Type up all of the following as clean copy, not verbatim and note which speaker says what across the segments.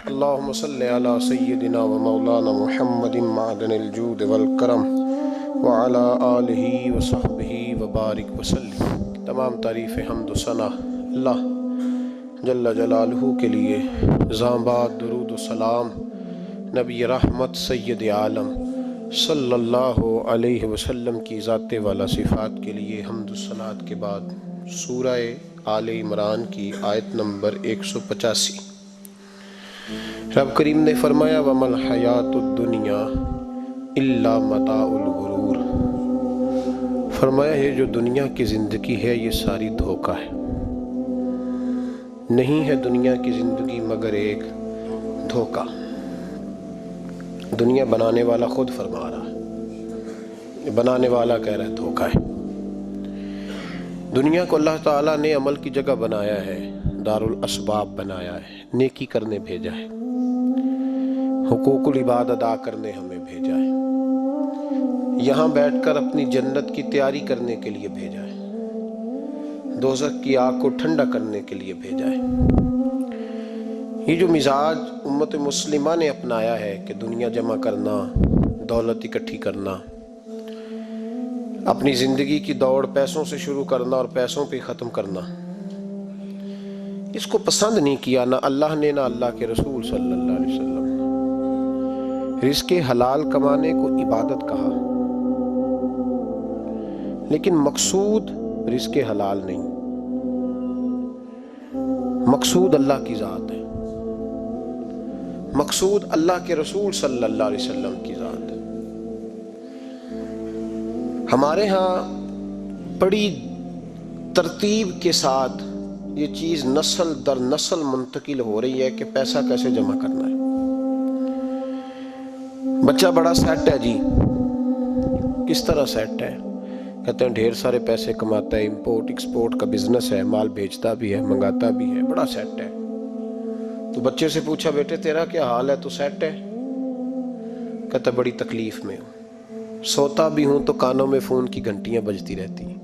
Speaker 1: اللہم صلی علی سیدنا و مولانا محمد معدن الجود والکرم وعلی آلہ و صحبہ وبارک وسلم۔ تمام تعریف حمد و ثنا اللہ جل جلالہ کے لیے، زامباد درود و سلام نبی رحمت سید عالم صلی اللہ علیہ وسلم کی ذات والا صفات کے لیے حمد و ثناء کے بعد سورہ آل عمران کی آیت نمبر 185۔ رب کریم نے فرمایا وَمَا الْحَيَاةُ الدُّنْيَا إِلَّا مَتَاعُ الْغُرُورِ، فرمایا یہ جو دنیا کی زندگی ہے یہ ساری دھوکہ ہے، نہیں ہے دنیا کی زندگی مگر ایک دھوکہ۔ دنیا بنانے والا خود فرما رہا ہے، بنانے والا کہہ رہا ہے دھوکہ ہے۔ دنیا کو اللہ تعالیٰ نے عمل کی جگہ بنایا ہے، دار الاسباب بنایا ہے، نیکی کرنے بھیجا ہے، حقوق العباد ادا کرنے ہمیں بھیجا ہے، یہاں بیٹھ کر اپنی جنت کی تیاری کرنے کے لیے بھیجا ہے، دوزخ کی آگ کو ٹھنڈا کرنے کے لیے بھیجا ہے۔ یہ جو مزاج امت مسلمہ نے اپنایا ہے کہ دنیا جمع کرنا، دولت اکٹھی کرنا، اپنی زندگی کی دوڑ پیسوں سے شروع کرنا اور پیسوں پہ ختم کرنا، اس کو پسند نہیں کیا نہ اللہ نے نہ اللہ کے رسول صلی اللہ علیہ وسلم۔ رزق حلال کمانے کو عبادت کہا، لیکن مقصود رزق حلال نہیں، مقصود اللہ کی ذات ہے، مقصود اللہ کے رسول صلی اللہ علیہ وسلم کی ذات ہے۔ ہمارے ہاں بڑی ترتیب کے ساتھ یہ چیز نسل در نسل منتقل ہو رہی ہے کہ پیسہ کیسے جمع کرنا ہے۔ بچہ بڑا سیٹ ہے جی، کس طرح سیٹ ہے؟ کہتے ہیں ڈھیر سارے پیسے کماتا ہے، امپورٹ ایکسپورٹ کا بزنس ہے، مال بیچتا بھی ہے، منگاتا بھی ہے، بڑا سیٹ ہے۔ تو بچے سے پوچھا بیٹے تیرا کیا حال ہے؟ تو سیٹ ہے؟ کہتا بڑی تکلیف میں ہوں، سوتا بھی ہوں تو کانوں میں فون کی گھنٹیاں بجتی رہتی ہیں،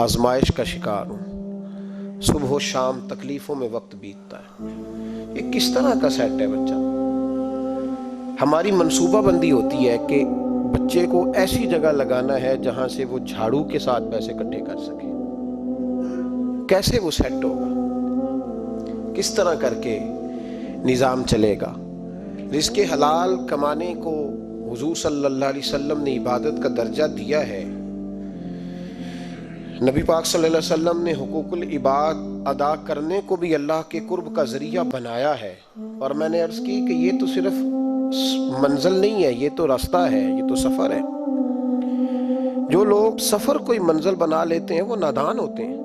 Speaker 1: آزمائش کا شکار ہوں، صبح و شام تکلیفوں میں وقت بیتتا ہے۔ یہ کس طرح کا سیٹ ہے بچہ؟ ہماری منصوبہ بندی ہوتی ہے کہ بچے کو ایسی جگہ لگانا ہے جہاں سے وہ جھاڑو کے ساتھ پیسے اکٹھے کر سکے۔ کیسے وہ سیٹ ہوگا؟ کس طرح کر کے نظام چلے گا؟ رزق حلال کمانے کو حضور صلی اللہ علیہ وسلم نے عبادت کا درجہ دیا ہے۔ نبی پاک صلی اللہ علیہ وسلم نے حقوق العباد ادا کرنے کو بھی اللہ کے قرب کا ذریعہ بنایا ہے، اور میں نے عرض کی کہ یہ تو صرف منزل نہیں ہے، یہ تو راستہ ہے، یہ تو سفر ہے۔ جو لوگ سفر کوئی منزل بنا لیتے ہیں وہ نادان ہوتے ہیں۔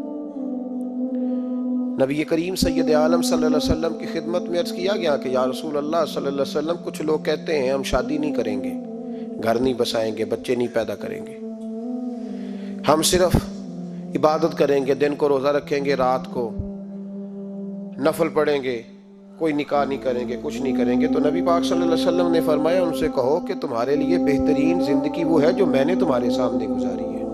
Speaker 1: نبی کریم سید عالم صلی اللہ علیہ وسلم کی خدمت میں عرض کیا گیا کہ یا رسول اللہ صلی اللہ علیہ وسلم کچھ لوگ کہتے ہیں ہم شادی نہیں کریں گے، گھر نہیں بسائیں گے، بچے نہیں پیدا کریں گے، ہم صرف عبادت کریں گے، دن کو روزہ رکھیں گے، رات کو نفل پڑھیں گے، کوئی نکاح نہیں کریں گے، کچھ نہیں کریں گے۔ تو نبی پاک صلی اللہ علیہ وسلم نے فرمایا ان سے کہو کہ تمہارے لیے بہترین زندگی وہ ہے جو میں نے تمہارے سامنے گزاری ہے۔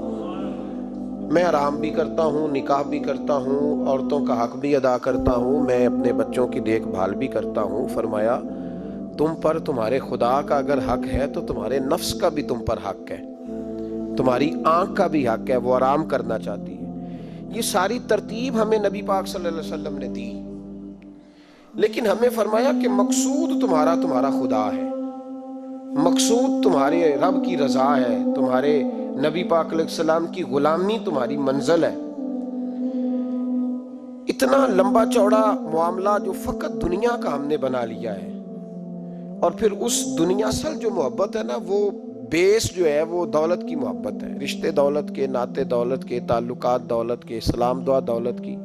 Speaker 1: میں آرام بھی کرتا ہوں، نکاح بھی کرتا ہوں، عورتوں کا حق بھی ادا کرتا ہوں، میں اپنے بچوں کی دیکھ بھال بھی کرتا ہوں۔ فرمایا تم پر تمہارے خدا کا اگر حق ہے تو تمہارے نفس کا بھی تم پر حق ہے، تمہاری آنکھ کا بھی حق ہے، وہ آرام کرنا چاہتی ہے۔ یہ ساری ترتیب ہمیں نبی پاک صلی اللہ علیہ وسلم نے دی، لیکن ہمیں فرمایا کہ مقصود تمہارا خدا ہے، مقصود تمہارے رب کی رضا ہے، تمہارے نبی پاک علیہ السلام کی غلامی تمہاری منزل ہے۔ اتنا لمبا چوڑا معاملہ جو فقط دنیا کا ہم نے بنا لیا ہے، اور پھر اس دنیا اصل جو محبت ہے نا، وہ بیس جو ہے وہ دولت کی محبت ہے، رشتے دولت کے، ناطے دولت کے، تعلقات دولت کے، سلام دعا دولت کی۔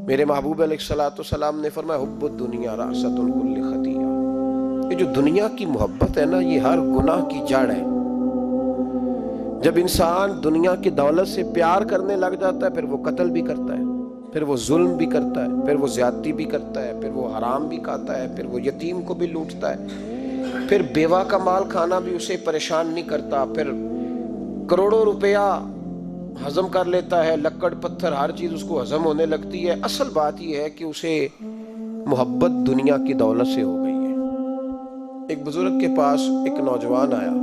Speaker 1: میرے محبوب علیہ السلام نے فرمایا حب الدنیا رأست کل خطیئہ، یہ جو دنیا کی محبت ہے نا یہ ہر گناہ کی جڑ ہے۔ جب انسان دنیا کی دولت سے پیار کرنے لگ جاتا ہے پھر وہ قتل بھی کرتا ہے، پھر وہ ظلم بھی کرتا ہے، پھر وہ زیادتی بھی کرتا ہے، پھر وہ حرام بھی کھاتا ہے، پھر وہ یتیم کو بھی لوٹتا ہے، پھر بیوہ کا مال کھانا بھی اسے پریشان نہیں کرتا، پھر کروڑوں روپیہ ہضم کر لیتا ہے، لکڑ پتھر ہر چیز اس کو ہضم ہونے لگتی ہے۔ اصل بات یہ ہے کہ اسے محبت دنیا کی دولت سے ہو گئی ہے۔ ایک بزرگ کے پاس ایک نوجوان آیا،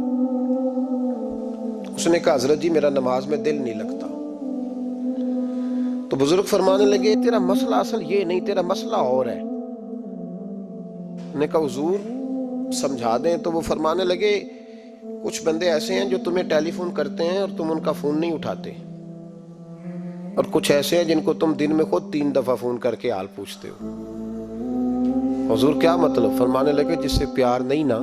Speaker 1: اس نے کہا حضرت جی میرا نماز میں دل نہیں لگتا۔ تو بزرگ فرمانے لگے تیرا مسئلہ اصل یہ نہیں، تیرا مسئلہ اور ہے۔ نے کہا حضور سمجھا دیں۔ تو وہ فرمانے لگے کچھ بندے ایسے ہیں جو تمہیں ٹیلی فون کرتے ہیں اور تم ان کا فون نہیں اٹھاتے، اور کچھ ایسے ہیں جن کو تم دن میں خود 3 دفعہ فون کر کے حال پوچھتے ہو۔ حضور کیا مطلب؟ فرمانے لگے جس سے پیار نہیں نا،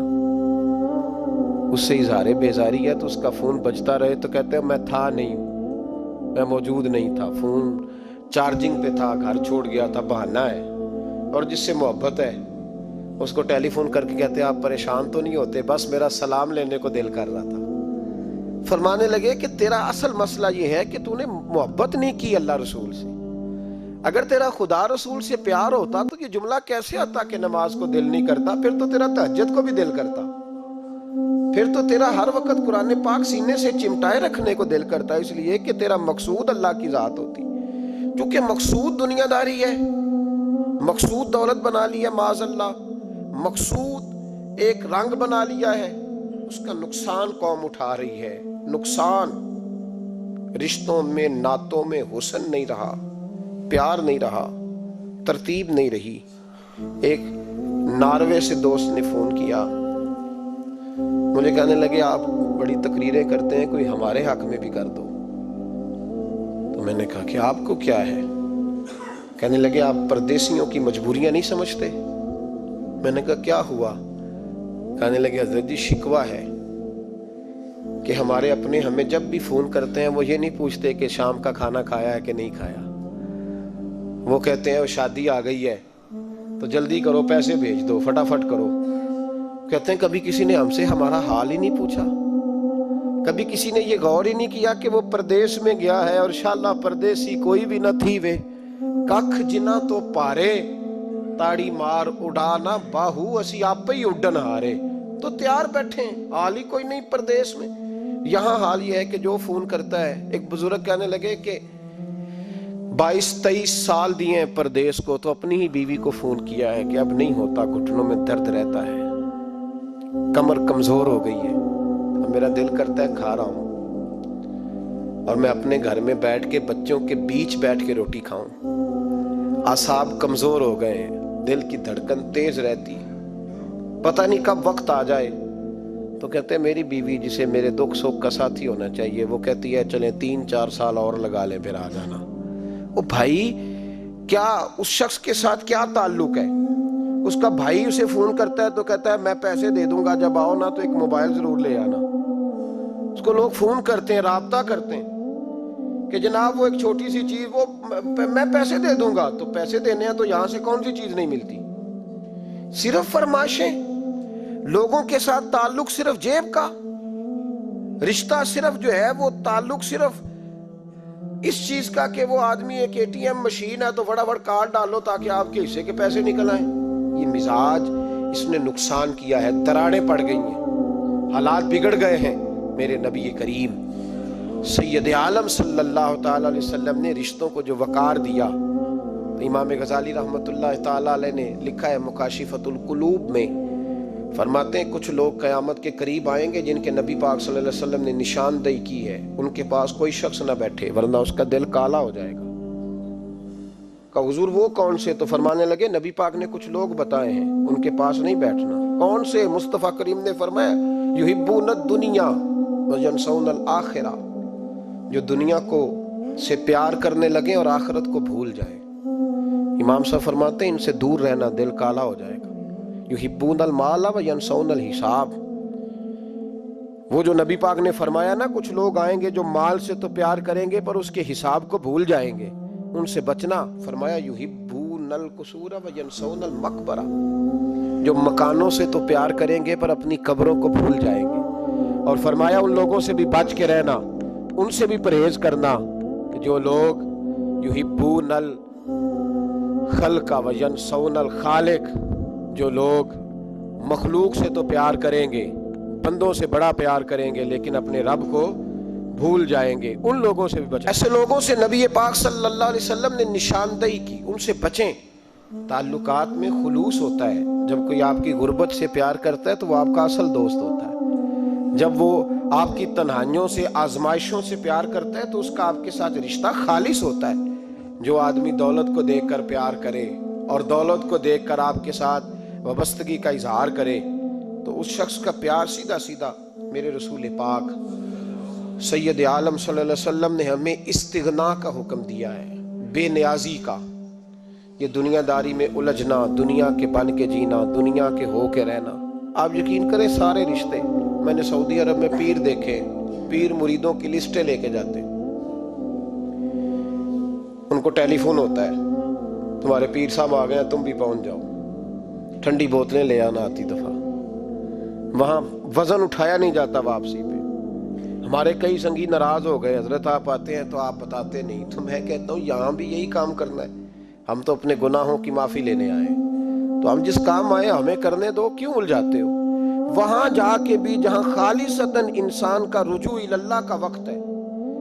Speaker 1: اس سے اظہار بیزاری ہے تو اس کا فون بجتا رہے تو کہتے ہیں میں تھا نہیں، میں موجود نہیں تھا، فون چارجنگ پہ تھا، گھر چھوڑ گیا تھا، بہانہ ہے۔ اور جس سے محبت ہے اس کو ٹیلی فون کر کے کہتے ہیں آپ پریشان تو نہیں ہوتے، بس میرا سلام لینے کو دل کر رہا تھا۔ فرمانے لگے کہ تیرا اصل مسئلہ یہ ہے کہ تو نے محبت نہیں کی اللہ رسول سے۔ اگر تیرا خدا رسول سے پیار ہوتا تو یہ جملہ کیسے آتا کہ نماز کو دل نہیں کرتا؟ پھر تو تیرا تہجد کو بھی دل کرتا، پھر تو تیرا ہر وقت قرآن پاک سینے سے چمٹائے رکھنے کو دل کرتا، اس لیے کہ تیرا مقصود اللہ کی ذات ہوتی۔ کیونکہ مقصود دنیا داری ہے، مقصود دولت بنا لی ہے معاذ اللہ، مقصود ایک رنگ بنا لیا ہے، اس کا نقصان قوم اٹھا رہی ہے۔ نقصان رشتوں میں، ناتوں میں حسن نہیں رہا، پیار نہیں رہا، ترتیب نہیں رہی۔ ایک ناروے سے دوست نے فون کیا، مجھے کہنے لگے آپ بڑی تقریریں کرتے ہیں، کوئی ہمارے حق میں بھی کر دو۔ تو میں نے کہا کہ آپ کو کیا ہے؟ کہنے لگے آپ پردیسیوں کی مجبوریاں نہیں سمجھتے۔ میں نے کہا کیا ہوا؟ کہنے لگے حضرت جی شکوہ ہے کہ ہمارے اپنے ہمیں جب بھی فون کرتے ہیں وہ یہ نہیں پوچھتے کہ شام کا کھانا کھایا ہے کہ نہیں کھایا، وہ کہتے ہیں وہ شادی آ گئی ہے تو جلدی کرو، پیسے بھیج دو، فٹافٹ کرو۔ کہتے ہیں کبھی کسی نے ہم سے ہمارا حال ہی نہیں پوچھا، کبھی کسی نے یہ غور ہی نہیں کیا کہ وہ پردیس میں گیا ہے، اور انشاءاللہ پردیسی کوئی بھی نہ تھی وے ککھ جنا تو پارے تاڑی مار اڑانا باہو اسی آپ ہی اڈن ہارے۔ تو تیار بیٹھے ہیں، حال ہی کوئی نہیں پردیس میں۔ یہاں حال یہ ہے کہ جو فون کرتا ہے، ایک بزرگ کہنے لگے کہ 22-23 سال دیے ہیں پردیس کو، تو اپنی ہی بیوی کو فون کیا ہے کہ اب نہیں ہوتا، گھٹنوں میں درد رہتا ہے، کمر کمزور ہو گئی ہے، اب میرا دل کرتا ہے کھا رہا ہوں، اور میں اپنے گھر میں بیٹھ کے بچوں کے بیچ بیٹھ کے روٹی کھاؤں۔ اعصاب کمزور ہو گئے، دل کی دھڑکن تیز رہتی، پتہ نہیں کب وقت آ جائے۔ تو کہتے ہیں میری بیوی جسے میرے دکھ سکھ کا ساتھی ہونا چاہیے، وہ کہتی ہے چلیں 3-4 سال اور لگا لیں پھر آ جانا۔ وہ بھائی کیا اس شخص کے ساتھ کیا تعلق ہے؟ اس کا بھائی اسے فون کرتا ہے تو کہتا ہے میں پیسے دے دوں گا، جب آؤ نا تو ایک موبائل ضرور لے آنا۔ اس کو لوگ فون کرتے ہیں، رابطہ کرتے ہیں کہ جناب وہ ایک چھوٹی سی چیز، وہ میں پیسے دے دوں گا، تو پیسے دینے ہیں تو یہاں سے کون سی چیز نہیں ملتی؟ صرف فرمائشیں، لوگوں کے ساتھ تعلق صرف جیب کا، رشتہ صرف جو ہے وہ تعلق صرف اس چیز کا کہ وہ آدمی ایک ATM مشین ہے تو فٹافٹ کارڈ ڈالو تاکہ آپ کے حصے کے پیسے نکل آئیں۔ یہ مزاج اس نے نقصان کیا ہے، دراڑیں پڑ گئی ہیں، حالات بگڑ گئے ہیں۔ میرے نبی کریم سید عالم صلی اللہ تعالی علیہ وسلم نے رشتوں کو جو وقار دیا، امام غزالی رحمۃ اللہ تعالی علیہ نے لکھا ہے مکاشفۃ القلوب میں، فرماتے ہیں کچھ لوگ قیامت کے قریب آئیں گے جن کے نبی پاک صلی اللہ علیہ وسلم نے نشاندہی کی ہے، ان کے پاس کوئی شخص نہ بیٹھے ورنہ اس کا دل کالا ہو جائے گا۔ کہا حضور وہ کون سے؟ تو فرمانے لگے نبی پاک نے کچھ لوگ بتائے ہیں، ان کے پاس نہیں بیٹھنا۔ کون سے؟ مصطفیٰ کریم نے فرمایا یحبون الدنیا وینسون الآخرہ، جو دنیا کو سے پیار کرنے لگے اور آخرت کو بھول جائیں۔ امام صاحب فرماتے ہیں ان سے دور رہنا، دل کالا ہو جائے گا۔ یحبون المال وینسون الحساب، وہ جو نبی پاک نے فرمایا نا کچھ لوگ آئیں گے جو مال سے تو پیار کریں گے پر اس کے حساب کو بھول جائیں گے، ان سے بچنا۔ فرمایا یحبون القصور وینسون المقبرہ، جو مکانوں سے تو پیار کریں گے پر اپنی قبروں کو بھول جائیں گے۔ اور فرمایا ان لوگوں سے بھی بچ کے رہنا، ان سے بھی پرہیز کرنا کہ جو لوگ یحبون الخلق وینسون الخالق، جو لوگ مخلوق سے تو پیار کریں گے، بندوں سے بڑا پیار کریں گے لیکن اپنے رب کو بھول جائیں گے، ان لوگوں سے بھی بچیں۔ ایسے لوگوں سے نبی پاک صلی اللہ علیہ وسلم نے نشاندہی کی، ان سے بچیں۔ تعلقات میں خلوص ہوتا ہے. جب کوئی آپ کی غربت سے پیار کرتا ہے تو وہ آپ کا اصل دوست ہوتا ہے. جب وہ آپ کی تنہائیوں سے آزمائشوں سے پیار کرتا ہے تو اس کا آپ کے ساتھ رشتہ خالص ہوتا ہے. جو آدمی دولت کو دیکھ کر پیار کرے اور دولت کو دیکھ کر آپ کے ساتھ وابستگی کا اظہار کرے تو اس شخص کا پیار سیدھا سیدھا میرے رسول پاک سید عالم صلی اللہ علیہ وسلم نے ہمیں استغنا کا حکم دیا ہے، بے نیازی کا. یہ دنیا داری میں الجھنا، دنیا کے بن کے جینا، دنیا کے ہو کے رہنا. آپ یقین کریں سارے رشتے، میں نے سعودی عرب میں پیر دیکھے، پیر مریدوں کی لسٹیں لے کے جاتے، ان کو ٹیلی فون ہوتا ہے تمہارے پیر صاحب آ گئے ہیں، تم بھی پہنچ جاؤ. ٹھنڈی بوتلیں لے آنا آتی دفعہ، وہاں وزن اٹھایا نہیں جاتا واپسی پہ. ہمارے کئی سنگی ناراض ہو گئے، حضرت آپ آتے ہیں تو آپ بتاتے نہیں. تو میں کہتا ہوں یہاں بھی یہی کام کرنا ہے. ہم تو اپنے گناہوں کی معافی لینے آئے، تو ہم جس کام آئے ہمیں کرنے دو، کیوں الجھاتے ہو؟ وہاں جا کے بھی جہاں خالصتاً انسان کا رجوع اللہ کا وقت ہے،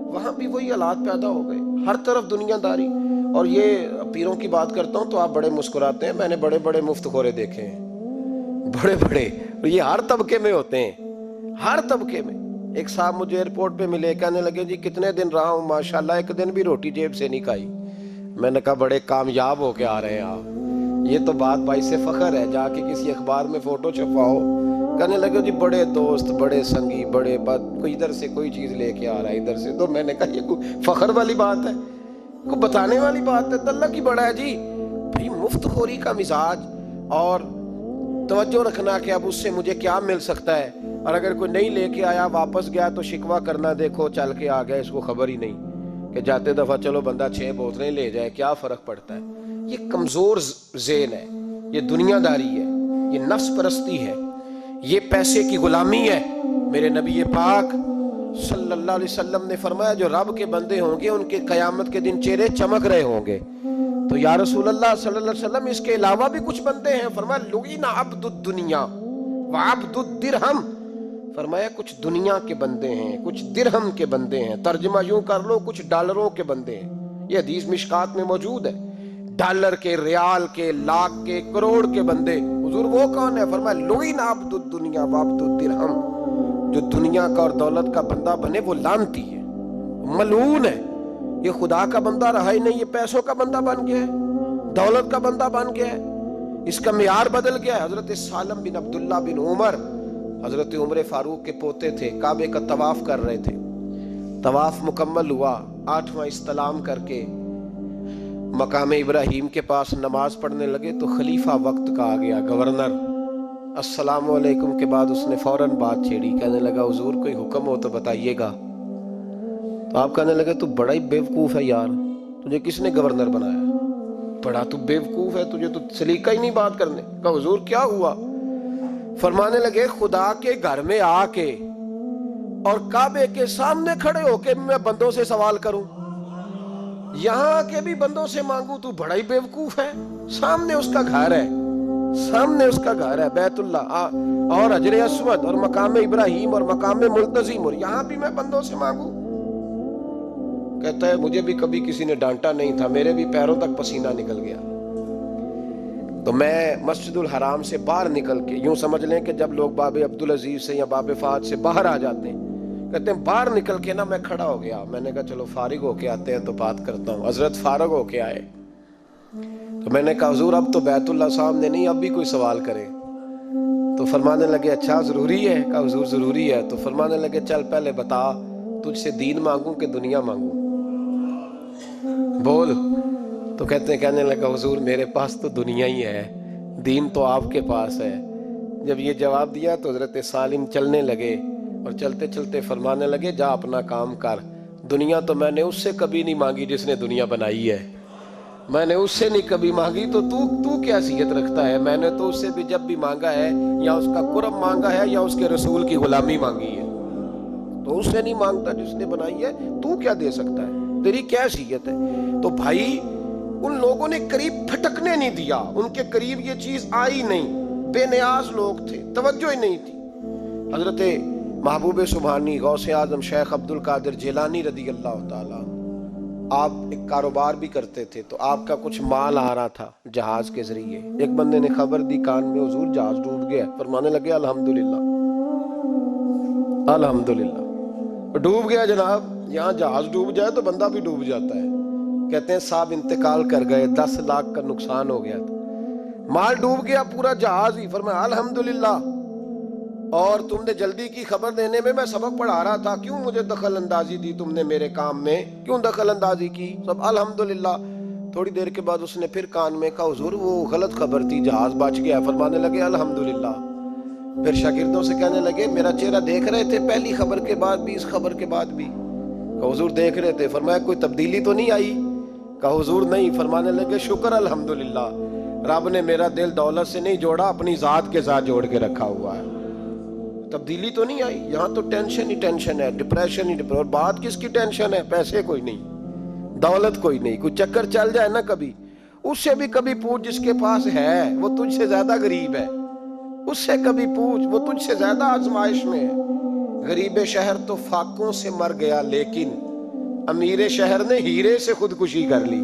Speaker 1: وہاں بھی وہی حالات پیدا ہو گئے. ہر طرف دنیا داری. اور یہ پیروں کی بات کرتا ہوں تو آپ بڑے مسکراتے ہیں. میں نے بڑے بڑے مفت خورے دیکھے ہیں، بڑے بڑے. یہ ہر طبقے میں ہوتے ہیں، ہر طبقے میں. ایک صاحب مجھے ایئرپورٹ پہ ملے، کہنے لگے جی کتنے دن رہا ہوں، ماشاءاللہ ایک دن بھی روٹی جیب سے نہیں کھائی. میں نے کہا بڑے کامیاب ہو کے آ رہے ہیں آپ، یہ تو بات باعث سے فخر ہے. جا کے کسی اخبار میں فوٹو چھپواؤ. کہنے لگے جی بڑے دوست، بڑے سنگی، بڑے کوئی ادھر سے کوئی چیز لے کے آ رہا ہے ادھر سے. تو میں نے کہا یہ کوئی فخر والی بات ہے، کوئی بتانے والی بات ہے؟ تو اللہ کی بڑا ہے جی. بھائی مفت خوری کا مزاج اور توجہ رکھنا کہ اب اس سے مجھے کیا مل سکتا ہے، اور اگر کوئی نہیں لے کے آیا واپس گیا تو شکوہ کرنا، دیکھو چل کے آ گیا، اس کو خبر ہی نہیں کہ جاتے دفعہ چلو بندہ 6 بوتلیں لے جائے، کیا فرق پڑتا ہے. یہ کمزور ذہن ہے، یہ دنیا داری ہے، یہ نفس پرستی ہے، یہ پیسے کی غلامی ہے. میرے نبی پاک صلی اللہ علیہ وسلم نے فرمایا جو رب کے بندے ہوں گے ان کے قیامت کے دن چہرے چمک رہے ہوں گے. تو یا رسول اللہ صلی اللہ علیہ وسلم اس کے علاوہ بھی کچھ بندے ہیں؟ فرمایا لعن عبد الدنیا وعبد الدرہم. فرمایا کچھ دنیا کے بندے ہیں، کچھ درہم کے بندے ہیں. ترجمہ یوں کر لو کچھ ڈالروں کے بندے ہیں. یہ حدیث مشکات میں موجود ہے. ڈالر کے، ریال کے، لاکھ کے، کروڑ کے بندے. حضور وہ کون ہے؟ فرمایا لعن عبد الدنیا وعبد الدرہم. جو دنیا کا اور دولت کا بندہ بنے وہ لعنتی ہے، ملعون ہے. یہ خدا کا بندہ رہا ہی نہیں، یہ پیسوں کا بندہ بن گیا ہے، دولت کا بندہ بن گیا ہے. اس کا معیار بدل گیا ہے. حضرت سالم بن عبداللہ بن عمر، حضرت عمر فاروق کے پوتے تھے، کعبے کا طواف کر رہے تھے. طواف مکمل ہوا، 8واں استلام کر کے مقام ابراہیم کے پاس نماز پڑھنے لگے تو خلیفہ وقت کا آ گیا، گورنر. السلام علیکم کے بعد اس نے فوراً بات چھیڑی، کہنے لگا حضور کوئی حکم ہو تو بتائیے گا. تو آپ کہنے لگے تو بڑا ہی بیوقوف ہے یار، تجھے کس نے گورنر بنایا؟ بڑا تو بیوقوف ہے، تجھے تو سلیقہ ہی نہیں بات کرنے کا. حضور کیا ہوا؟ فرمانے لگے خدا کے گھر میں آ کے اور کعبے کے سامنے کھڑے ہو کے میں بندوں سے سوال کروں، یہاں کے بھی بندوں سے مانگوں؟ تو بڑا ہی بیوقوف ہے. سامنے اس کا گھر ہے، سامنے اس کا گھر ہے بیت اللہ اور حجر اسود اور مقام ابراہیم اور مقام ملتزم، اور یہاں بھی میں بندوں سے مانگوں؟ کہتا ہے مجھے بھی کبھی کسی نے ڈانٹا نہیں تھا، میرے بھی پیروں تک پسینہ نکل گیا. تو میں مسجد الحرام سے باہر نکل کے، یوں سمجھ لیں کہ جب لوگ باب عبدالعزیز سے یا باب فہد سے باہر آ جاتے ہیں، کہتے ہیں باہر نکل کے نا میں کھڑا ہو گیا. میں نے کہا چلو فارغ ہو کے آتے ہیں تو بات کرتا ہوں. حضرت فارغ ہو کے آئے تو میں نے کہا حضور اب تو بیت اللہ سامنے نہیں، اب بھی کوئی سوال کرے. تو فرمانے لگے اچھا ضروری ہے؟ کہا حضور ضروری ہے. تو فرمانے لگے چل پہلے بتا تجھ سے دین مانگوں کہ دنیا مانگوں، بول. تو کہنے لگا حضور میرے پاس تو دنیا ہی ہے، دین تو آپ کے پاس ہے. جب یہ جواب دیا تو حضرت سالم چلنے لگے اور چلتے چلتے فرمانے لگے جا اپنا کام کر، دنیا تو میں نے اس سے کبھی نہیں مانگی جس نے دنیا بنائی ہے، میں نے اس سے نہیں کبھی مانگی، تو کیا حیثیت رکھتا ہے؟ میں نے تو اس سے بھی جب بھی مانگا ہے یا اس کا قرب مانگا ہے یا اس کے رسول کی غلامی مانگی ہے، تو اس سے نہیں مانگتا جس نے بنائی ہے. تو کیا دے سکتا ہے؟ تیری کیا حیثیت ہے؟ تو بھائی ان لوگوں نے قریب پھٹکنے نہیں دیا، ان کے قریب یہ چیز آئی نہیں. بے نیاز لوگ تھے، توجہ ہی نہیں تھی. حضرت محبوب سبحانی غوث اعظم شیخ عبد القادر جیلانی رضی اللہ تعالیٰ آپ ایک کاروبار بھی کرتے تھے تو آپ کا کچھ مال آ رہا تھا جہاز کے ذریعے. ایک بندے نے خبر دی کان میں، حضور جہاز ڈوب گیا. فرمانے لگے الحمدللہ الحمدللہ. ڈوب گیا جناب. یہاں جہاز ڈوب جائے تو بندہ بھی ڈوب جاتا ہے. کہتے ہیں صاحب انتقال کر گئے، 10 لاکھ کا نقصان ہو گیا تھا، مال ڈوب گیا پورا جہاز ہی. فرمایا الحمدللہ. اور تم نے جلدی کی خبر دینے میں سبق پڑھا رہا تھا، کیوں مجھے دخل اندازی دی تم نے میرے کام میں، کیوں دخل اندازی کی؟ سب الحمدللہ. تھوڑی دیر کے بعد اس نے پھر کان میں کہا حضور وہ غلط خبر تھی، جہاز بچ گیا. فرمانے لگے الحمدللہ. پھر شاگردوں سے کہنے لگے میرا چہرہ دیکھ رہے تھے پہلی خبر کے بعد بھی، اس خبر کے بعد بھی؟ کہا حضور دیکھ رہے تھے. فرمایا کوئی تبدیلی تو نہیں آئی؟ کہا حضور نہیں. فرمانے لگے شکر الحمدللہ، رب نے میرا دل دولت سے نہیں جوڑا، اپنی ذات کے ساتھ جوڑ کے رکھا ہوا ہے. تبدیلی تو نہیں آئی. یہاں تو ٹینشن ہی ٹینشن ہے، ڈپریشن ہی ڈپریشن. اور بات کس کی ٹینشن ہے؟ پیسے کوئی نہیں، دولت کوئی نہیں. کوئی چکر چل جائے نا کبھی، اس سے بھی کبھی پوچھ جس کے پاس ہے وہ تجھ سے زیادہ غریب ہے. اس سے کبھی پوچھ، وہ تجھ سے زیادہ آزمائش میں ہے. غریب شہر تو فاقوں سے مر گیا، لیکن امیر شہر نے ہیرے سے خودکشی کر لی.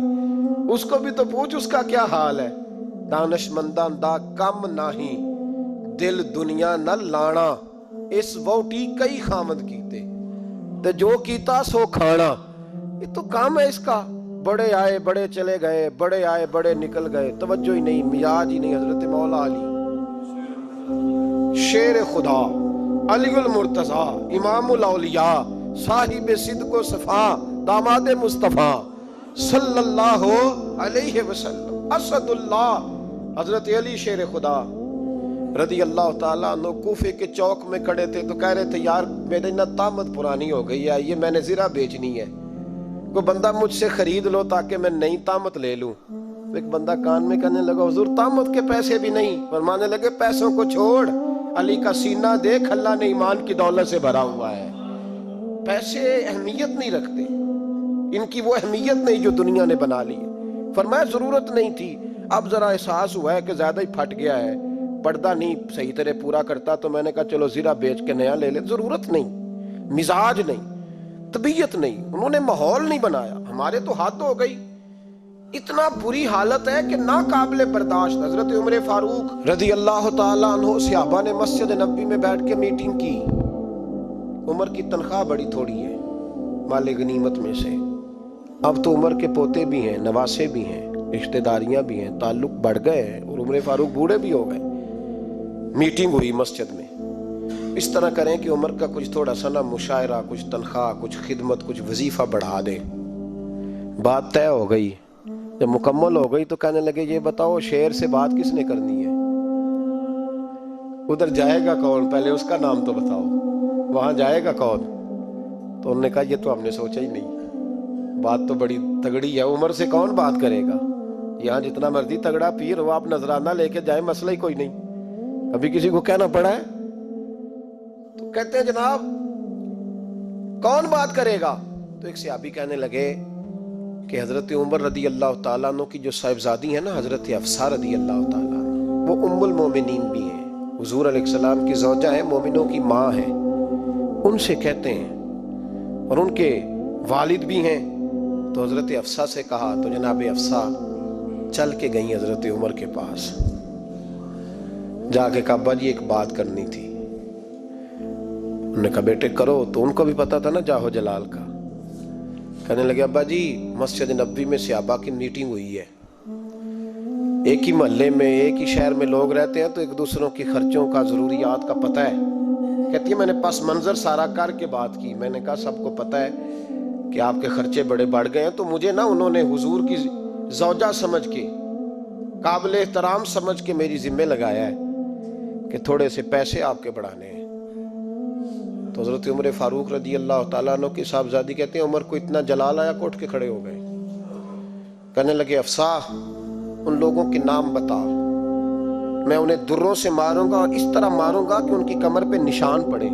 Speaker 1: اس کو بھی تو پوچھ اس کا کیا حال ہے. دانش مندان دا کم نہیں، دل دنیا نہ لانا، اس ووٹی کئی خامد کیتے تے جو کیتا سو کھانا. یہ تو کام ہے اس کا. بڑے آئے بڑے چلے گئے، بڑے آئے بڑے نکل گئے، توجہ ہی نہیں، مزاج ہی نہیں. حضرت مولا علی شیر خدا، علی المرتضیٰ، امام الاولیاء، صاحب صدق و صفا، داماد مصطفیٰ صلی اللہ علیہ وسلم، اسد اللہ، حضرت علی شیر خدا رضی اللہ تعالیٰ عنہ کوفے کے چوک میں کھڑے تھے تو کہہ رہے تھے یار میری نہ طامت پرانی ہو گئی ہے، یہ میں نے زرہ بیچنی ہے، کوئی بندہ مجھ سے خرید لو تاکہ میں نئی طامت لے لوں. ایک بندہ کان میں کہنے لگا حضور طامت کے پیسے بھی نہیں. فرمانے لگے پیسوں کو چھوڑ، علی کا سینہ دیکھ، اللہ نے ایمان کی دولت سے بھرا ہوا ہے. پیسے اہمیت نہیں رکھتے، ان کی وہ اہمیت نہیں جو دنیا نے بنا لی ہے. فرمایا ضرورت نہیں تھی، اب ذرا احساس ہوا ہے کہ زیادہ ہی پھٹ گیا ہے، پردہ نہیں صحیح طرح پورا کرتا، تو میں نے کہا چلو زرہ بیچ کے نیا لے لے. ضرورت نہیں، مزاج نہیں، طبیعت نہیں، انہوں نے ماحول نہیں بنایا. ہمارے تو حد ہو گئی، اتنا بری حالت ہے کہ ناقابل برداشت. حضرت عمر فاروق رضی اللہ تعالیٰ عنہ صحابہ نے مسجد نبوی میں بیٹھ کے میٹنگ کی. عمر کی تنخواہ بڑی تھوڑی ہے مال غنیمت میں سے، اب تو عمر کے پوتے بھی ہیں، نواسے بھی ہیں، رشتہ داریاں بھی ہیں، تعلق بڑھ گئے ہیں اور عمر فاروق بوڑھے بھی ہو گئے. میٹنگ ہوئی مسجد میں، اس طرح کریں کہ عمر کا کچھ تھوڑا سا نا مشاعرہ، کچھ تنخواہ، کچھ خدمت، کچھ وظیفہ بڑھا دیں. بات طے ہو گئی. جب مکمل ہو گئی تو کہنے لگے یہ بتاؤ شیر سے بات کس نے کرنی ہے؟ ادھر جائے گا کون؟ پہلے اس کا نام تو بتاؤ، وہاں جائے گا کون؟ تو انہوں نے کہا یہ تو ہم نے سوچا ہی نہیں، بات تو بڑی تگڑی ہے، عمر سے کون بات کرے گا؟ یہاں جتنا مرضی تگڑا پیر ہو، آپ نذرانہ لے کے جائیں، مسئلہ ہی کوئی نہیں. ابھی کسی کو کہنا پڑا ہے؟ تو کہتے ہیں جناب کون بات کرے گا؟ تو ایک صحابی کہنے لگے کہ حضرت عمر رضی اللہ تعالیٰ عنہ کی جو صاحبزادی ہیں نا، حضرت حفصہ رضی اللہ تعالیٰ عنہ، وہ ام المومنین بھی ہیں، حضور علیہ السلام کی زوجہ ہیں، مومنوں کی ماں ہیں، ان سے کہتے ہیں، اور ان کے والد بھی ہیں. تو حضرت حفصہ سے کہا تو جناب حفصہ چل کے گئیں حضرت عمر کے پاس، جا کے کہا ابا جی ایک بات کرنی تھی. انہوں نے کہا بیٹے کرو. تو ان کو بھی پتا تھا نا جاہو جلال کا. کہنے لگے ابا جی مسجد نبوی میں صحابہ کی میٹنگ ہوئی ہے، ایک ہی محلے میں ایک ہی شہر میں لوگ رہتے ہیں تو ایک دوسروں کی خرچوں کا ضروریات کا پتہ ہے. کہتی ہے میں نے پس منظر سارا کر کے بات کی، میں نے کہا سب کو پتہ ہے کہ آپ کے خرچے بڑے بڑھ گئے ہیں، تو مجھے نا انہوں نے حضور کی زوجہ سمجھ کے، قابل احترام سمجھ کے میری ذمہ لگایا ہے کہ تھوڑے سے پیسے آپ کے بڑھانے ہیں. تو حضرت عمر فاروق رضی اللہ تعالیٰ عنہ کی صاحبزادی کہتے ہیں عمر کو اتنا جلال آیا کہ اٹھ کے کھڑے ہو گئے. کہنے لگے حفصہ ان لوگوں کے نام بتا، میں انہیں دروں سے ماروں گا اور اس طرح ماروں گا کہ ان کی کمر پہ نشان پڑے،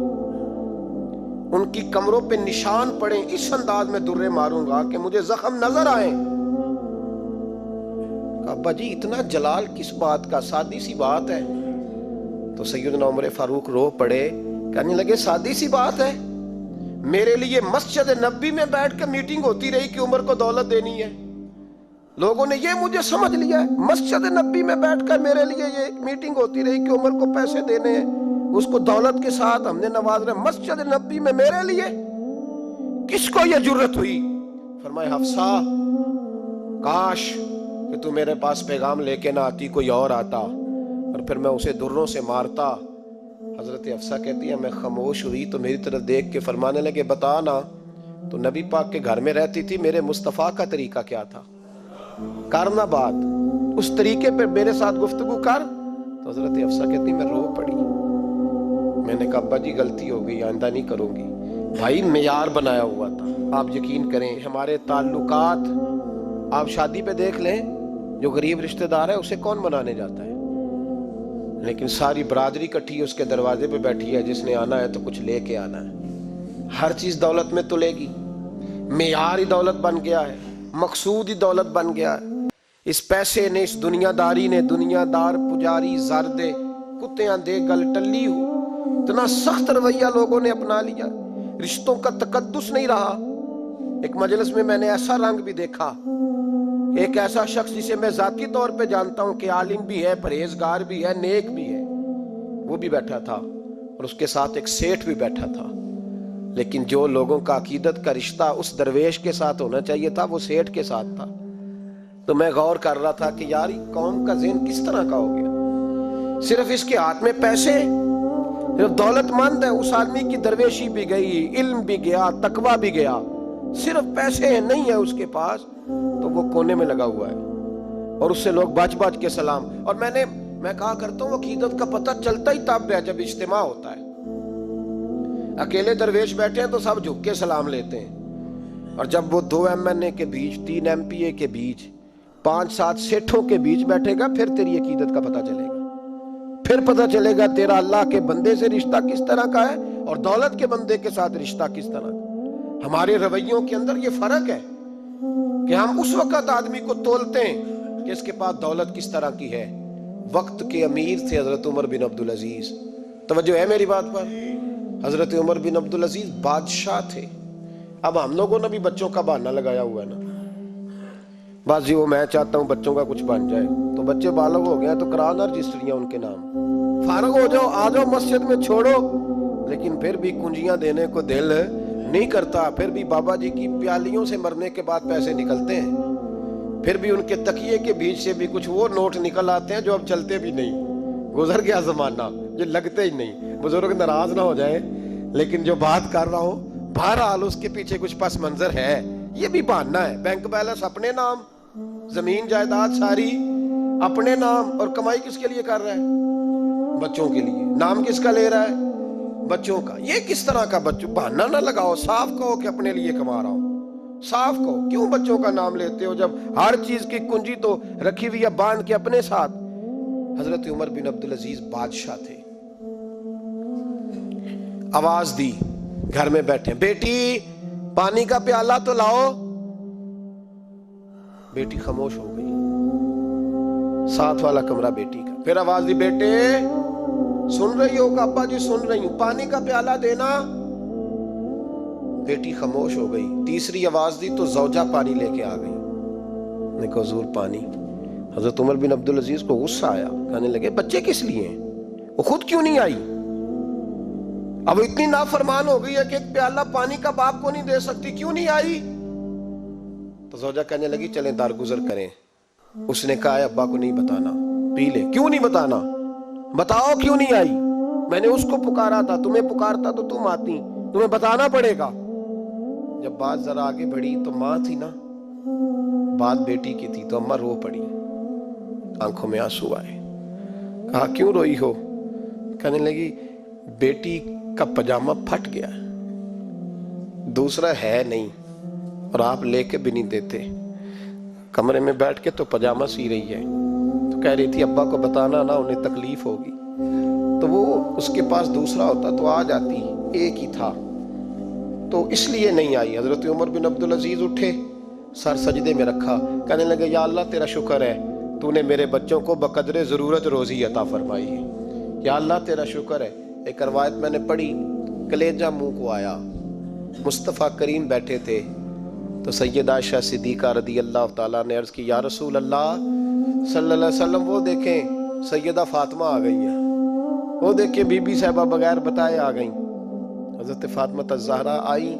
Speaker 1: ان کی کمروں پہ نشان پڑے، اس انداز میں درے ماروں گا کہ مجھے زخم نظر آئیں. ابا جی اتنا جلال کس بات کا؟ سادی سی بات ہے. تو سیدنا عمر فاروق رو پڑے، کہنے لگے سادی سی بات ہے؟ میرے لیے مسجد نبی میں بیٹھ کے میٹنگ ہوتی رہی کہ عمر کو دولت دینی ہے. لوگوں نے یہ مجھے سمجھ لیا ہے, مسجد نبی میں بیٹھ کر میرے لیے یہ میٹنگ ہوتی رہی کہ عمر کو پیسے دینے ہیں, اس کو دولت کے ساتھ ہم نے نواز رہے. مسجد نبی میں میرے لیے کس کو یہ جرت ہوئی؟ فرمایا حفصہ کاش کہ تو میرے پاس پیغام لے کے نہ آتی, کوئی اور آتا اور پھر میں اسے دروں سے مارتا. حضرت حفصہ کہتی ہے میں خاموش ہوئی تو میری طرف دیکھ کے فرمانے لگے بتا نا تو نبی پاک کے گھر میں رہتی تھی, میرے مصطفیٰ کا طریقہ کیا تھا, کرنا بات اس طریقے پہ میرے ساتھ گفتگو کر. تو حضرت حفصہ کہتی میں رو پڑی. میں نے کہا ابا جی غلطی ہو گئی, آئندہ نہیں کروں گی. بھائی معیار بنایا ہوا تھا. آپ یقین کریں ہمارے تعلقات آپ شادی پہ دیکھ لیں, جو غریب رشتہ دار ہے اسے کون بنانے جاتا ہے, لیکن ساری برادری کٹھی اس کے دروازے پہ بیٹھی ہے, جس نے آنا ہے تو کچھ لے کے آنا ہے. ہر چیز دولت میں تلے گی, معیار ہی دولت بن گیا ہے, مقصود ہی دولت بن گیا ہے. اس پیسے نے, اس دنیا داری نے, دنیا دار پجاری زردے کتیاں دے گل ٹلی ہو, اتنا سخت رویہ لوگوں نے اپنا لیا, رشتوں کا تقدس نہیں رہا. ایک مجلس میں نے ایسا رنگ بھی دیکھا, ایک ایسا شخص جسے میں ذاتی طور پہ جانتا ہوں کہ عالم بھی ہے, پرہیزگار بھی ہے, نیک بھی ہے, وہ بھی بیٹھا تھا اور اس کے ساتھ ایک سیٹھ بھی بیٹھا تھا. لیکن جو لوگوں کا عقیدت کا رشتہ اس درویش کے ساتھ ہونا چاہیے تھا وہ سیٹھ کے ساتھ تھا. تو میں غور کر رہا تھا کہ یار قوم کا ذہن کس طرح کا ہو گیا. صرف اس کے ہاتھ میں پیسے, صرف دولت مند ہے, اس آدمی کی درویشی بھی گئی, علم بھی گیا, تقوی بھی گیا, صرف پیسے نہیں ہے اس کے پاس تو وہ کونے میں لگا ہوا ہے اور اس سے لوگ بچ بچ کے سلام. اور میں کہا کرتا ہوں عقیدت کا پتہ چلتا ہی تب ہے جب اجتماع ہوتا ہے. اکیلے درویش بیٹھے ہیں تو سب جھک کے سلام لیتے ہیں, اور جب وہ 2 MNA کے بیچ, 3 MPA کے بیچ, 5-7 سیٹھوں کے بیچ بیٹھے گا پھر تیری عقیدت کا پتہ چلے گا. پھر پتہ چلے گا تیرا اللہ کے بندے سے رشتہ کس طرح کا ہے اور دولت کے بندے کے ساتھ رشتہ کس طرح کا. ہمارے رویوں کے اندر یہ فرق ہے کہ ہم اس وقت آدمی کو تولتے ہیں کہ اس کے پاس دولت کس طرح کی ہے. وقت کے امیر تھے حضرت عمر بن عبدالعزیز, توجہ ہے میری بات پر. حضرت عمر بن عبدالعزیز بادشاہ تھے. اب ہم لوگوں نے بھی بچوں کا بہانہ لگایا ہوا ہے نا, بس جی وہ میں چاہتا ہوں بچوں کا کچھ بن جائے, تو بچے بالغ ہو گئے تو کرا نا رجسٹریاں ان کے نام, فارغ ہو جاؤ, آ جاؤ مسجد میں چھوڑو. لیکن پھر بھی کنجیاں دینے کو دل نہیں کرتا, پھر بھی بابا جی کی پیالیوں سے مرنے کے بعد پیسے نکلتے ہیں, پھر بھی ان کے تکیے کے بیچ سے بھی کچھ وہ نوٹ نکل آتے ہیں جو اب چلتے بھی نہیں. گزر گیا زمانہ, یہ لگتے ہی نہیں. بزرگ ناراض نہ ہو جائیں, لیکن جو بات کر رہا ہوں بہرحال اس کے پیچھے کچھ پس منظر ہے. یہ بھی بہانہ ہے. بینک بیلنس اپنے نام, زمین جائیداد ساری اپنے نام, اور کمائی کس کے لیے کر رہا ہے؟ بچوں کے لیے. نام کس کا لے رہا ہے؟ بچوں کا. یہ کس طرح کا بچوں؟ بہانہ نہ لگاؤ, صاف کہو کہ اپنے لیے کما رہا ہوں, صاف کہو. کیوں بچوں کا نام لیتے ہو جب ہر چیز کی کنجی تو رکھی ہوئی ہے باندھ کے اپنے ساتھ. حضرت عمر بن عبدالعزیز بادشاہ تھے. آواز دی, گھر میں بیٹھے, بیٹی پانی کا پیالہ تو لاؤ. بیٹی خاموش ہو گئی, ساتھ والا کمرہ بیٹی کا. پھر آواز دی, بیٹے سن رہی ہو؟ ابا جی سن رہی ہوں, پانی کا پیالہ دینا. بیٹی خاموش ہو گئی. تیسری آواز دی تو زوجہ پانی لے کے آ گئی. نے کہا حضور پانی. حضرت عمر بن عبدالعزیز کو غصہ آیا, کہنے لگے بچے کس لیے ہیں, وہ خود کیوں نہیں آئی؟ اب اتنی نافرمان ہو گئی ہے کہ ایک پیالہ پانی کا باپ کو نہیں دے سکتی, کیوں نہیں آئی؟ تو زوجہ کہنے لگی چلیں درگزر کریں. اس نے کہا ابا کو نہیں بتانا, پی لے. کیوں نہیں بتانا؟ بتاؤ کیوں نہیں آئی؟ میں نے اس کو پکارا تھا, تمہیں پکارتا تو تم آتی, تمہیں بتانا پڑے گا. جب بات ذرا آگے بڑھی تو ماں تھی نا, بات بیٹی کی تھی, تو اماں رو پڑی, آنکھوں میں آنسو آئے. کہا کیوں روئی ہو؟ کہنے لگی بیٹی کا پجامہ پھٹ گیا, دوسرا ہے نہیں, اور آپ لے کے بھی نہیں دیتے. کمرے میں بیٹھ کے تو پجامہ سی رہی ہے, تو کہہ رہی تھی ابا کو بتانا نا, انہیں تکلیف ہوگی. تو وہ اس کے پاس دوسرا ہوتا تو آ جاتی, ایک ہی تھا, تو اس لیے نہیں آئی. حضرت عمر بن عبدالعزیز اٹھے, سر سجدے میں رکھا, کہنے لگے یا اللہ تیرا شکر ہے, تو نے میرے بچوں کو بقدر ضرورت روزی عطا فرمائی ہے. یا اللہ تیرا شکر ہے. ایک روایت میں نے پڑھی, کلیجہ منہ کو آیا, مصطفیٰ کریم بیٹھے تھے تو سیدہ عائشہ صدیقہ رضی اللہ تعالیٰ نے عرض کی یا رسول اللہ صلی اللہ علیہ وسلم وہ دیکھیں سیدہ فاطمہ آ گئی ہیں، وہ دیکھیں بی بی صاحبہ بغیر بتائے آ گئیں۔ حضرت فاطمہ الزہرا آئیں،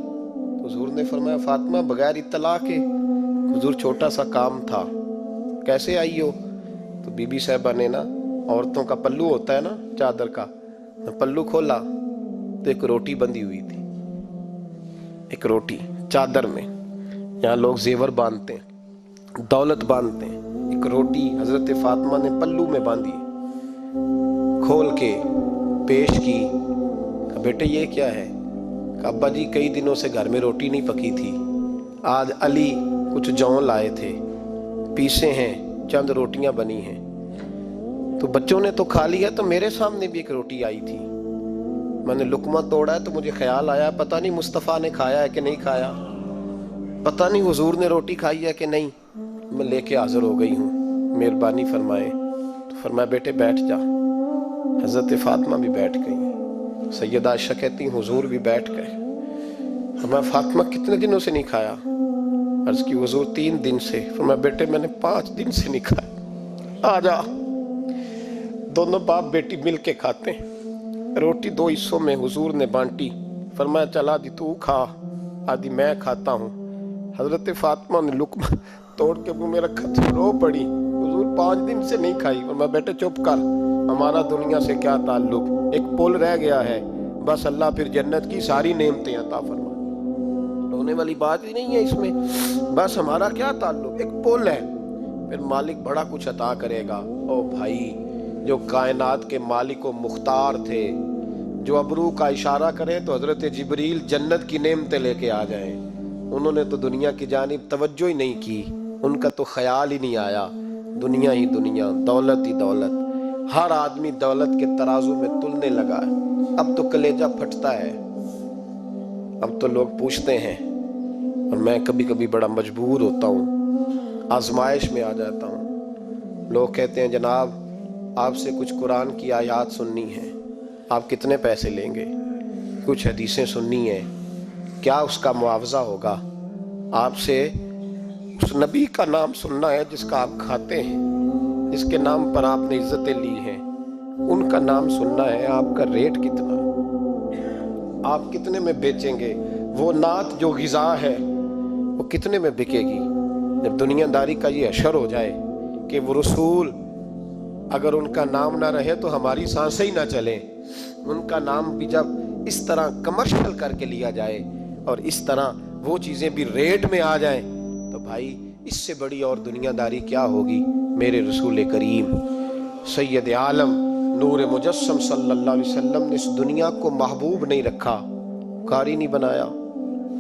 Speaker 1: حضور نے فرمایا فاطمہ بغیر اطلاع کے؟ حضور چھوٹا سا کام تھا۔ کیسے آئی ہو؟ تو بی بی صاحبہ نے نا، عورتوں کا پلو ہوتا ہے نا چادر کا، پلو کھولا تو ایک روٹی بندھی ہوئی تھی، ایک روٹی چادر میں۔ یہاں لوگ زیور باندھتے ہیں، دولت باندھتے ہیں، ایک روٹی حضرت فاطمہ نے پلو میں باندھی، کھول کے پیش کی۔ کہا بیٹے یہ کیا ہے؟ کہا ابا جی کئی دنوں سے گھر میں روٹی نہیں پکی تھی، آج علی کچھ جون لائے تھے، پیسے ہیں، چند روٹیاں بنی ہیں، تو بچوں نے تو کھا لیا، تو میرے سامنے بھی ایک روٹی آئی تھی، میں نے لقمہ توڑا ہے تو مجھے خیال آیا پتہ نہیں مصطفیٰ نے کھایا ہے کہ نہیں کھایا، پتہ نہیں حضور نے روٹی کھائی ہے کہ نہیں، میں لے کے حاضر ہو گئی ہوں، مہربانی فرمائے۔ تو فرمایا بیٹے بیٹھ جا۔ حضرت فاطمہ بھی بیٹھ گئی، سیدہ عائشہ کہتی ہیں حضور بھی بیٹھ گئے۔ فرمایا فاطمہ کتنے دنوں سے نہیں کھایا؟ عرض کی حضور 3 دن سے۔ فرمایا بیٹے میں نے 5 دن سے نہیں کھایا، آ جا۔ دونوں باپ بیٹی مل کے کھاتے ہیں، روٹی 2 حصوں میں حضور نے بانٹی، فرمایا چل آدھی تو کھا آدھی میں کھاتا ہوں۔ حضرت فاطمہ نے لقمہ توڑ کے منہ میں رکھا تو رو پڑی، حضور 5 دن سے نہیں کھائی۔ فرمایا بیٹے چپ کر، ہمارا دنیا سے کیا تعلق، ایک پل رہ گیا ہے، بس اللہ پھر جنت کی ساری نعمتیں عطا فرما، رونے والی بات ہی نہیں ہے اس میں، بس ہمارا کیا تعلق، ایک پل ہے، پھر مالک بڑا کچھ عطا کرے گا۔ او بھائی جو کائنات کے مالک و مختار تھے، جو ابرو کا اشارہ کرے تو حضرت جبریل جنت کی نعمتیں لے کے آ جائیں، انہوں نے تو دنیا کی جانب توجہ ہی نہیں کی، ان کا تو خیال ہی نہیں آیا، دنیا ہی دنیا، دولت ہی دولت، ہر آدمی دولت کے ترازو میں تلنے لگا ہے۔ اب تو کلیجہ پھٹتا ہے، اب تو لوگ پوچھتے ہیں، اور میں کبھی کبھی بڑا مجبور ہوتا ہوں، آزمائش میں آ جاتا ہوں، لوگ کہتے ہیں جناب آپ سے کچھ قرآن کی آیات سننی ہے، آپ کتنے پیسے لیں گے؟ کچھ حدیثیں سننی ہیں، کیا اس کا معاوضہ ہوگا؟ آپ سے اس نبی کا نام سننا ہے جس کا آپ کھاتے ہیں، جس کے نام پر آپ نے عزتیں لی ہیں، ان کا نام سننا ہے، آپ کا ریٹ کتنا ہے، آپ کتنے میں بیچیں گے؟ وہ نعت جو غذا ہے وہ کتنے میں بکے گی؟ جب دنیا داری کا یہ حشر ہو جائے کہ وہ رسول اگر ان کا نام نہ رہے تو ہماری سانسیں ہی نہ چلیں، ان کا نام بھی جب اس طرح کمرشل کر کے لیا جائے اور اس طرح وہ چیزیں بھی ریٹ میں آ جائیں، تو بھائی اس سے بڑی اور دنیا داری کیا ہوگی؟ میرے رسول کریم سید عالم نور مجسم صلی اللہ علیہ وسلم نے اس دنیا کو محبوب نہیں رکھا، قاری نہیں بنایا،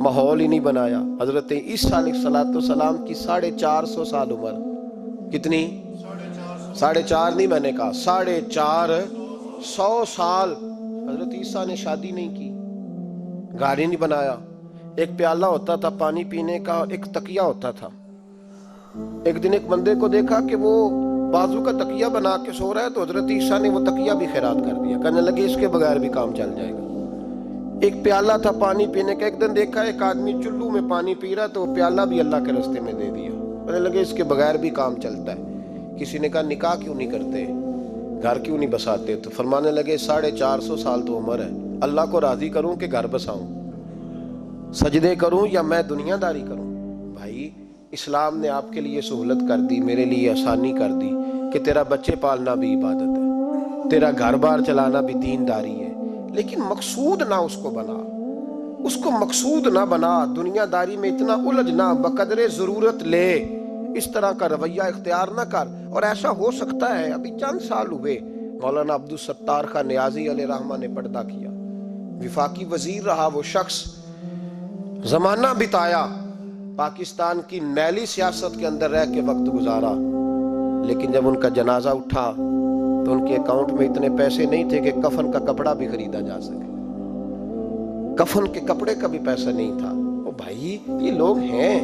Speaker 1: ماحول ہی نہیں بنایا۔ حضرت عیسیٰ علیہ السلام کی 450 سال عمر، کتنی؟ 4.5 نہیں، میں نے کہا 450 سال حضرت عیسیٰ نے شادی نہیں کی، گھر ہی نہیں بنایا، ایک پیالہ ہوتا تھا پانی پینے کا، ایک تکیہ ہوتا تھا۔ ایک دن ایک بندے کو دیکھا کہ وہ بازو کا تکیہ بنا کے سو رہا ہے، تو حضرت عیسیٰ نے وہ تکیہ بھی خیرات کر دیا، کہنے لگے اس کے بغیر بھی کام چل جائے گا۔ ایک پیالہ تھا پانی پینے کا، ایک دن دیکھا ایک آدمی چلو میں پانی پی رہا، تو وہ پیالہ بھی اللہ کے راستے میں دے دیا، کہنے لگے اس کے بغیر بھی کام چلتا ہے۔ کسی نے کہا نکاح کیوں نہیں کرتے، گھر کیوں نہیں بساتے؟ تو فرمانے لگے 450 سال تو عمر ہے، اللہ کو راضی کروں کہ گھر بساؤں، سجدے کروں یا میں دنیا داری کروں؟ بھائی اسلام نے آپ کے لیے سہولت کر دی، میرے لیے آسانی کر دی کہ تیرا بچے پالنا بھی عبادت ہے، تیرا گھر بار چلانا بھی دینداری ہے، لیکن مقصود نہ اس کو بنا، اس کو مقصود نہ بنا، دنیا داری میں اتنا الجھ نہ، بقدر ضرورت لے، اس طرح کا رویہ اختیار نہ کر۔ اور ایسا ہو سکتا ہے ابھی چند سال ہوئے مولانا عبدالستار خان نیازی علیہ رحمہ نے پردہ کیا، وفاقی وزیر رہا وہ شخص، زمانہ بتایا، پاکستان کی میلی سیاست کے اندر رہ کے وقت گزارا، لیکن جب ان کا جنازہ اٹھا تو ان کے اکاؤنٹ میں اتنے پیسے نہیں تھے کہ کفن کا کپڑا بھی خریدا جا سکے، کفن کے کپڑے کا بھی پیسہ نہیں تھا۔ او بھائی یہ لوگ ہیں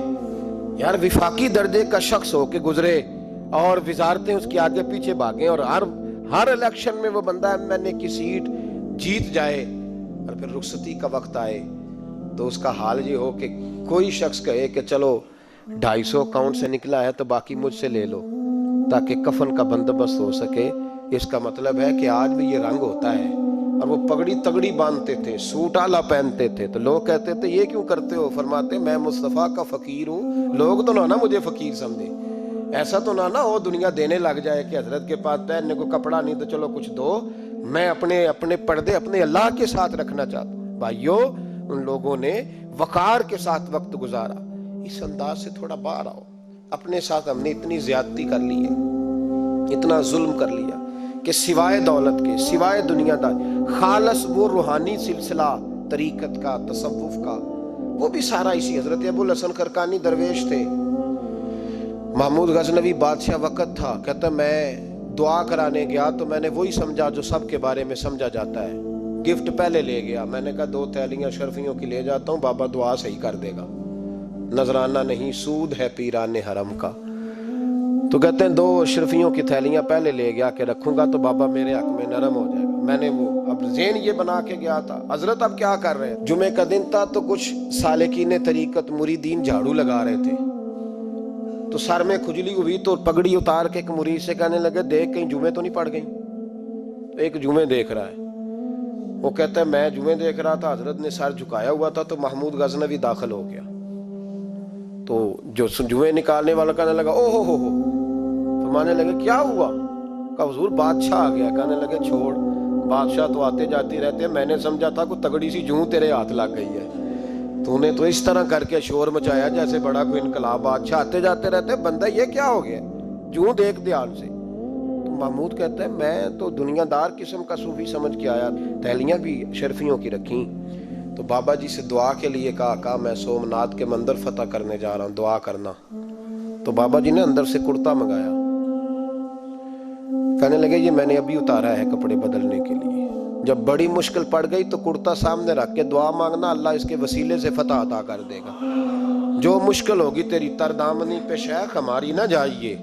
Speaker 1: یار، وفاقی درجے کا شخص ہو کے گزرے اور وزارتیں اس کے آگے پیچھے بھاگیں، اور ہر الیکشن میں وہ بندہ ایم این اے کی سیٹ جیت جائے، اور پھر رخصتی کا وقت آئے تو اس کا حال یہ ہو کہ کوئی شخص کہے کہ چلو 250 اکاؤنٹ سے نکلا ہے تو باقی مجھ سے لے لو تاکہ کفن کا بندوبست ہو سکے، اس کا مطلب ہے کہ آج بھی یہ رنگ ہوتا ہے۔ اور وہ پگڑی تگڑی باندھتے تھے، سوٹ اعلیٰ پہنتے تھے، تو لوگ کہتے تھے یہ کیوں کرتے ہو؟ فرماتے میں مصطفیٰ کا فقیر ہوں، لوگ تو نہ مجھے فقیر سمجھے، ایسا تو نہ ہو دنیا دینے لگ جائے کہ حضرت کے پاس پہننے کو کپڑا نہیں تو چلو کچھ دو، میں اپنے پردے اپنے اللہ کے ساتھ رکھنا چاہتا ہوں۔ بھائیو، ان لوگوں نے وقار کے ساتھ وقت گزارا۔ اس انداز سے تھوڑا باہر آؤ۔ اپنے ساتھ ہم نے اتنی زیادتی کر لی ہے، اتنا ظلم کر لیا کہ سوائے دولت کے، سوائے دنیا دار، خالص وہ روحانی سلسلہ طریقت کا، تصوف کا، وہ بھی سارا اسی۔ حضرت ابو الحسن خرقانی درویش تھے، محمود غزنوی بادشاہ وقت تھا، کہتا میں دعا کرانے گیا تو میں نے وہی سمجھا جو سب کے بارے میں سمجھا جاتا ہے، گفٹ پہلے لے گیا، میں نے کہا 2 تھیلیاں شرفیوں کی لے جاتا ہوں، بابا دعا صحیح کر دے گا، نذرانہ نہیں سود ہے پیران حرم کا۔ تو کہتے ہیں 2 شرفیوں کی تھیلیاں پہلے لے گیا کہ رکھوں گا تو بابا میرے حق میں نرم ہو جائے گا۔ میں نے وہ اب ذہن یہ بنا کے گیا تھا، حضرت اب کیا کر رہے ہیں؟ جمعے کا دن تھا تو کچھ سالکین طریقت مریدین جھاڑو لگا رہے تھے، تو سر میں کھجلی ہوئی تو پگڑی اتار کے ایک مرید سے کہنے لگے دیکھ کہیں جمعے تو نہیں پڑ گئی؟ تو ایک جمعے دیکھ رہا ہے، وہ کہتا ہے میں جمعے دیکھ رہا تھا، حضرت نے سر جھکایا ہوا تھا تو محمود غزنوی داخل ہو گیا، تو جو جمعے نکالنے والا کہنے لگا او ہو فرمانے لگے کیا ہوا؟ کہا حضور بادشاہ آ گیا۔ کہنے لگے چھوڑ، بادشاہ تو آتے جاتے رہتے ہیں، میں نے سمجھا تھا کوئی تگڑی سی جوں تیرے ہاتھ لگ گئی ہے، تو نے تو اس طرح کر کے شور مچایا جیسے بڑا کوئی انقلاب، بادشاہ آتے جاتے رہتے، بندہ یہ کیا ہو گیا؟ جوں دیکھ دھیان سے۔ تو محمود کہتا ہے میں تو دنیا دار قسم کا صوفی سمجھ کے آیا، تھیلیاں بھی شرفیوں کی رکھیں، تو بابا جی سے دعا کے لیے کہا میں سومناتھ کے مندر فتح کرنے جا رہا ہوں، دعا کرنا۔ تو بابا جی نے اندر سے کرتا منگایا، کہنے لگے یہ میں نے ابھی اتارا ہے کپڑے بدلنے کے لیے، جب بڑی مشکل پڑ گئی تو کرتا سامنے رکھ کے دعا مانگنا، اللہ اس کے وسیلے سے فتح عطا کر دے گا۔ جو مشکل ہوگی تیری تر دامنی پہ شیخ ہماری نہ جائیے،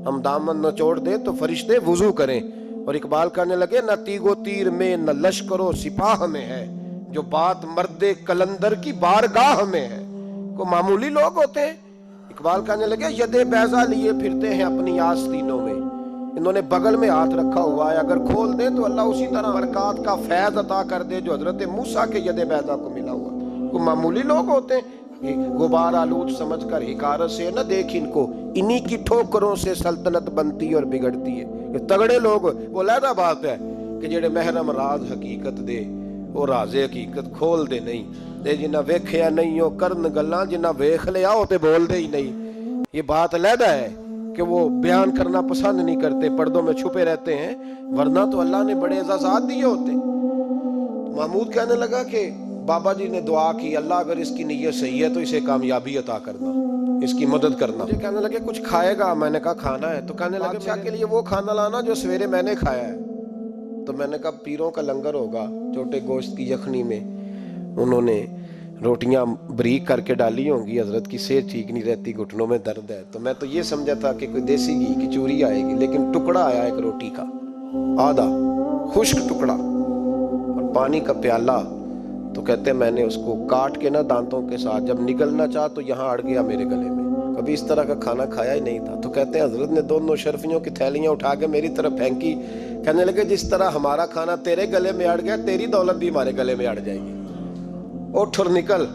Speaker 1: ہم دامن نہ چھوڑ دے تو فرشتے وضو کریں۔ اور اقبال کہنے لگے نہ تیگ و تیر میں نہ لشکر و سپاہ میں ہے، جو بات مرد کلندر کی بارگاہ میں ہے۔ کو معمولی لوگ ہوتے ہیں؟ اقبال کہنے لگے ید بیضا لیے پھرتے ہیں اپنی آستینوں میں، انہوں نے بغل میں ہاتھ رکھا ہوا ہے، اگر کھول دیں تو اللہ اسی طرح برکات کا فیض عطا کر دے جو حضرت موسیٰ کے ید بیضا کو ملا ہوا۔ کو معمولی لوگ ہوتے ہیں؟ غبار آلود سمجھ کر حکارت سے نہ دیکھ ان کو، انہی کی ٹھوکروں سے سلطنت بنتی اور بگڑتی ہے۔ یہ تگڑے لوگ وہ علیحدہ بات ہے کہ جڑے محرم راز حقیقت دے وہ راز حقیقت کھول دے نہیں، تے جنہ ویکھیا نہیں ہو کرن گلاں، جنہ ویکھ لیا ہو تے بول دے ہی نہیں۔ یہ بات علیحدہ ہے کہ وہ بیان کرنا پسند نہیں کرتے، پردوں میں چھپے رہتے ہیں، ورنہ تو اللہ نے بڑے اعزازات دیے ہوتے۔ محمود کہنے لگا کہ بابا جی نے دعا کی اللہ اگر اس کی نیت صحیح ہے تو اسے کامیابی عطا کرنا، اس کی مدد کرنا۔ مجھے کہنے لگے کچھ کھائے گا؟ میں نے کہا کھانا ہے۔ تو کہنے لگے بادشاہ کے لیے وہ کھانا لانا جو سویرے میں نے کھایا ہے۔ تو میں نے کہا پیروں کا لنگر ہوگا، چھوٹے گوشت کی یخنی میں انہوں نے روٹیاں بریک کر کے ڈالی ہوں گی، حضرت کی صحت ٹھیک نہیں رہتی، گھٹنوں میں درد ہے، تو میں تو یہ سمجھا تھا کہ کوئی دیسی گھی کی چوری آئے گی، لیکن ٹکڑا آیا ایک روٹی کا، آدھا خشک ٹکڑا اور پانی کا پیالہ۔ تو کہتے ہیں میں نے اس کو کاٹ کے نا دانتوں کے ساتھ جب نگلنا چاہا تو یہاں اڑ گیا میرے گلے میں، کبھی اس طرح کا کھانا کھایا ہی نہیں تھا۔ تو کہتے ہیں حضرت نے 2 شرفیوں کی تھیلیاں اٹھا کے میری طرف پھینکی، کہنے لگے جس طرح ہمارا کھانا تیرے گلے میں اڑ گیا تیری دولت بھی ہمارے گلے میں اڑ جائے گی، اٹھ اور نکل،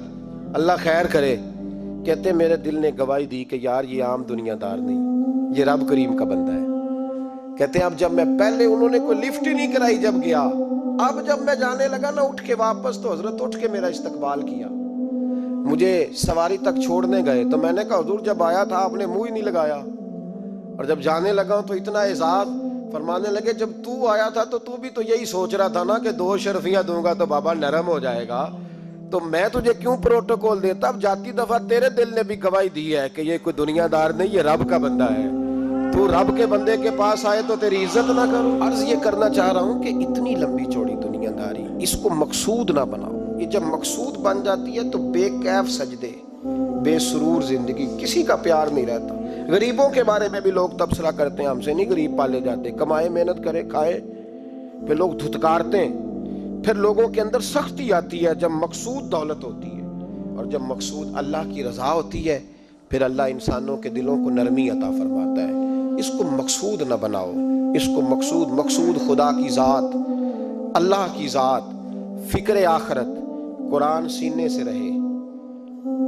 Speaker 1: اللہ خیر کرے۔ کہتے ہیں میرے دل نے گواہی دی کہ یار یہ عام دنیا دار نہیں، یہ رب کریم کا بندہ ہے۔ کہتے ہیں اب جب میں پہلے انہوں نے کوئی لفٹ ہی نہیں کرائی جب گیا، اب جب میں جانے لگا نا اٹھ کے واپس تو حضرت اٹھ کے میرا استقبال کیا، مجھے سواری تک چھوڑنے گئے تو میں نے کہا حضور جب آیا تھا آپ نے منہ ہی نہیں لگایا، اور جب جانے لگا تو اتنا اعزاز۔ فرمانے لگے جب تو آیا تھا تو بھی تو یہی سوچ رہا تھا نا کہ 2 شرفیاں دوں گا تو بابا نرم ہو جائے گا، تو میں تجھے کیوں پروٹوکول دیتا؟ اب جاتی دفعہ تیرے دل نے بھی گواہی دی ہے کہ یہ کوئی دنیا دار نہیں، یہ رب کا بندہ ہے، تو رب کے بندے کے پاس آئے تو تیری عزت نہ کروں۔ عرض یہ کرنا چاہ رہا ہوں کہ اتنی لمبی چوڑی دنیا داری اس کو مقصود نہ بناؤ، یہ جب مقصود بن جاتی ہے تو بے کیف سجدے، بے سرور زندگی، کسی کا پیار نہیں رہتا۔ غریبوں کے بارے میں بھی لوگ تبصرہ کرتے ہیں، ہم سے نہیں غریب پالے جاتے، کمائے محنت کرے کھائے، پھر لوگ دھتکارتے ہیں۔ پھر لوگوں کے اندر سختی آتی ہے جب مقصود دولت ہوتی ہے، اور جب مقصود اللہ کی رضا ہوتی ہے پھر اللہ انسانوں کے دلوں کو نرمی عطا فرماتا ہے۔ اس کو مقصود نہ بناؤ، اس کو مقصود خدا کی ذات، اللہ کی ذات، فکر آخرت، قرآن سینے سے رہے،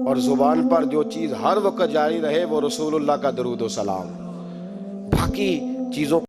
Speaker 1: اور زبان پر جو چیز ہر وقت جاری رہے وہ رسول اللہ کا درود و سلام۔ باقی چیزوں